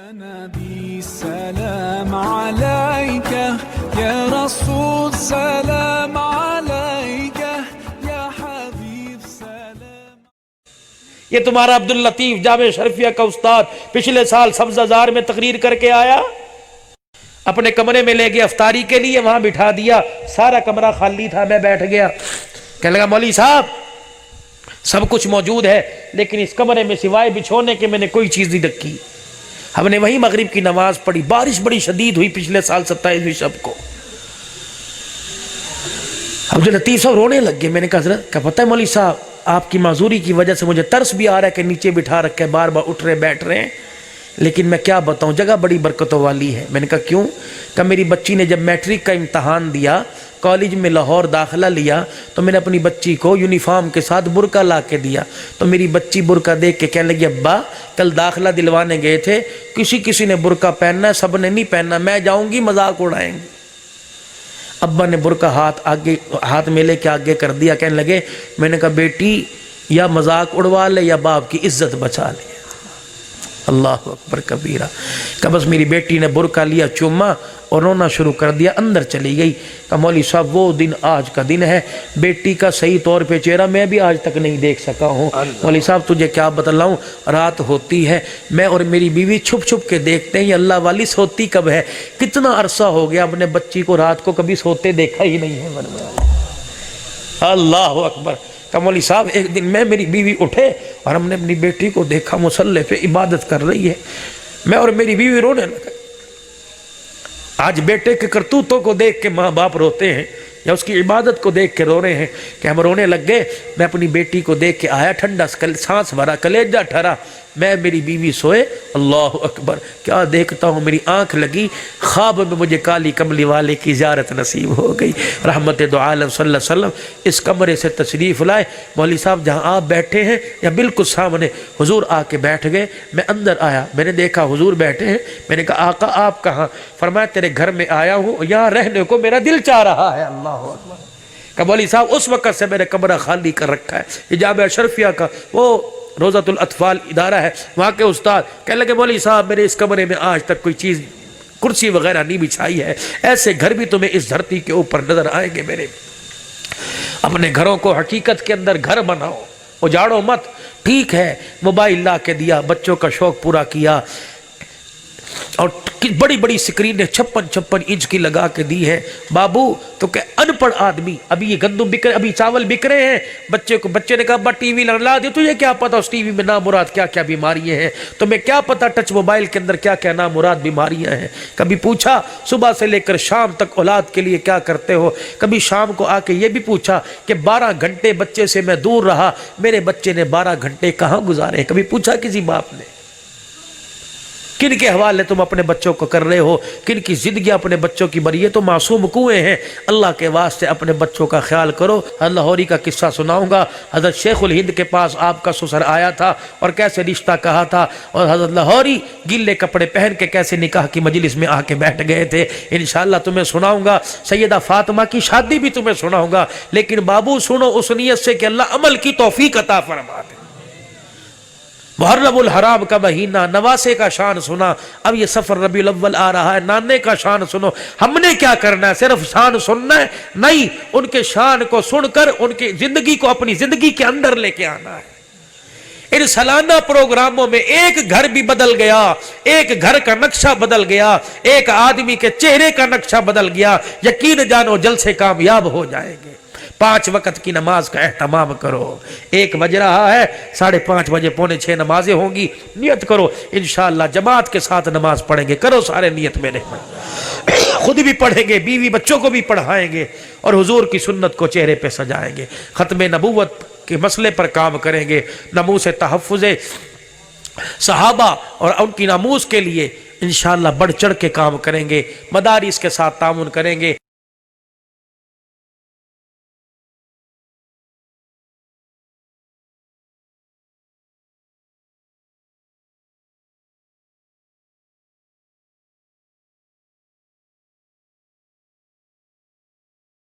نبی سلام علیک یا رسول سلام علیک یا حبیب سلام۔ یہ تمہارا عبداللطیف جامع شرفیہ کا استاد پچھلے سال سبزہ زار میں تقریر کر کے آیا، اپنے کمرے میں لے گیا افطاری کے لیے، وہاں بٹھا دیا، سارا کمرہ خالی تھا، میں بیٹھ گیا، کہنے لگا مولوی صاحب سب کچھ موجود ہے لیکن اس کمرے میں سوائے بچھونے کے میں نے کوئی چیز نہیں رکھی۔ ہم نے وہیں مغرب کی نماز پڑھی، بارش بڑی شدید ہوئی پچھلے سال 27ویں شب کو۔ عبداللطیف صاحب رونے لگ گئے۔ میں نے کہا حضرت کیا پتہ ہے مولوی صاحب آپ کی معذوری کی وجہ سے مجھے ترس بھی آ رہا ہے کہ نیچے بٹھا رکھے بار بار اٹھ رہے بیٹھ رہے ہیں، لیکن میں کیا بتاؤں جگہ بڑی برکتوں والی ہے۔ میں نے کہا کیوں؟ کہ میری بچی نے جب میٹرک کا امتحان دیا، کالج میں لاہور داخلہ لیا، تو میں نے اپنی بچی کو یونیفارم کے ساتھ برقع لا کے دیا، تو میری بچی برقع دیکھ کے کہنے لگی ابا کل داخلہ دلوانے گئے تھے، کسی نے برقع پہننا ہے، سب نے نہیں پہننا، میں جاؤں گی مذاق اڑائیں گے۔ ابا نے برقع ہاتھ میں لے کے آگے کر دیا، کہنے لگے میں نے کہا بیٹی یا مذاق اڑوا لے یا باپ کی عزت بچا لے۔ اللہ اکبر کبیرہ۔ کہ بس میری بیٹی نے برقع لیا، چوما اور رونا شروع کر دیا، اندر چلی گئی۔ کہ مولوی صاحب وہ دن آج کا دن ہے، بیٹی کا صحیح طور پہ چہرہ میں بھی آج تک نہیں دیکھ سکا ہوں۔ مولوی صاحب تجھے کیا بتلاؤں، رات ہوتی ہے میں اور میری بیوی چھپ چھپ کے دیکھتے ہیں یہ اللہ والی سوتی کب ہے۔ کتنا عرصہ ہو گیا اپنے بچی کو رات کو کبھی سوتے دیکھا ہی نہیں ہے۔ اللہ اکبر۔ کہ مولوی صاحب ایک دن میں میری بیوی اٹھے اور ہم نے اپنی بیٹی کو دیکھا مصلی پہ عبادت کر رہی ہے، میں اور میری بیوی رونے لگے۔ آج بیٹے کے کرتوتوں کو دیکھ کے ماں باپ روتے ہیں یا اس کی عبادت کو دیکھ کے رو رہے ہیں کہ ہم رونے لگ گئے۔ میں اپنی بیٹی کو دیکھ کے آیا، ٹھنڈا سانس بھرا، کلیجہ ٹھرا، میں میری بیوی سوئے۔ اللہ اکبر، کیا دیکھتا ہوں، میری آنکھ لگی، خواب میں مجھے کالی کملی والے کی زیارت نصیب ہو گئی۔ رحمت دو عالم صلی اللہ علیہ وسلم اس کمرے سے تشریف لائے۔ مولوی صاحب جہاں آپ بیٹھے ہیں یا بالکل سامنے حضور آ کے بیٹھ گئے۔ میں اندر آیا، میں نے دیکھا حضور بیٹھے ہیں، میں نے کہا آقا آپ کہاں؟ فرمایا تیرے گھر میں آیا ہوں، یہاں رہنے کو میرا دل چاہ رہا ہے۔ اللہ اکبر۔ کہ مولوی صاحب اس وقت سے میں نے کمرہ خالی کر رکھا ہے۔ یہ جامعہ شرفیہ کا وہ روضۃ الاطفال ادارہ ہے، وہاں کے استاد کہنے لگے مولوی صاحب میرے اس کمرے میں آج تک کوئی چیز کرسی وغیرہ نہیں بچھائی ہے، ایسے گھر بھی تمہیں اس دھرتی کے اوپر نظر آئیں گے میرے۔ اپنے گھروں کو حقیقت کے اندر گھر بناؤ، اجاڑو مت۔ ٹھیک ہے موبائل لا کے دیا، بچوں کا شوق پورا کیا، اور بڑی بڑی سکرینیں 56 انچ کی لگا کے دی ہے۔ بابو تو کہ ان پڑھ آدمی، ابھی یہ گندم بک رہے، ابھی چاول بک رہے ہیں، بچے نے کہا ابا ٹی وی لا دی، تجھے کیا پتا اس ٹی وی میں نامراد کیا کیا بیماریاں ہیں، تمہیں کیا پتا ٹچ موبائل کے اندر کیا کیا نامراد بیماریاں ہیں۔ کبھی پوچھا صبح سے لے کر شام تک اولاد کے لیے کیا کرتے ہو؟ کبھی شام کو آ کے یہ بھی پوچھا کہ 12 گھنٹے بچے سے میں دور رہا، میرے بچے نے 12 گھنٹے کہاں گزارے؟ کبھی پوچھا کسی باپ نے؟ کن کے حوالے تم اپنے بچوں کو کر رہے ہو، کن کی زندگی اپنے بچوں کی بری ہے؟ تو معصوم کنویں ہیں، اللہ کے واسطے اپنے بچوں کا خیال کرو۔ حضرت لاہوری کا قصہ سناؤں گا۔ حضرت شیخ الہند کے پاس آپ کا سسر آیا تھا اور کیسے رشتہ کہا تھا، اور حضرت لاہوری گلے کپڑے پہن کے کیسے نکاح کی مجلس میں آ کے بیٹھ گئے تھے۔ انشاءاللہ تمہیں سناؤں گا، سیدہ فاطمہ کی شادی بھی تمہیں سناؤں گا، لیکن بابو سنو اس نیت سے کہ اللہ عمل کی توفیق عطا فرما دے۔ محرم الحرام کا مہینہ، نواسے کا شان سنا، اب یہ سفر ربیع الاول آ رہا ہے، نانے کا شان سنو۔ ہم نے کیا کرنا ہے؟ صرف شان سننا ہے؟ نہیں، ان کے شان کو سن کر ان کی زندگی کو اپنی زندگی کے اندر لے کے آنا ہے۔ ان سالانہ پروگراموں میں ایک گھر بھی بدل گیا، ایک گھر کا نقشہ بدل گیا، ایک آدمی کے چہرے کا نقشہ بدل گیا، یقین جانو جلد سے کامیاب ہو جائیں گے۔ 5 وقت کی نماز کا اہتمام کرو، 1 بج رہا ہے، 5:30 بجے 5:45 نمازیں ہوں گی، نیت کرو انشاءاللہ جماعت کے ساتھ نماز پڑھیں گے۔ کرو سارے نیت میرے، خود بھی پڑھیں گے، بیوی بچوں کو بھی پڑھائیں گے، اور حضور کی سنت کو چہرے پہ سجائیں گے۔ ختم نبوت کے مسئلے پر کام کریں گے، ناموس تحفظ صحابہ اور ان کی ناموس کے لیے انشاءاللہ بڑھ چڑھ کے کام کریں گے، مدارس کے ساتھ تعاون کریں گے۔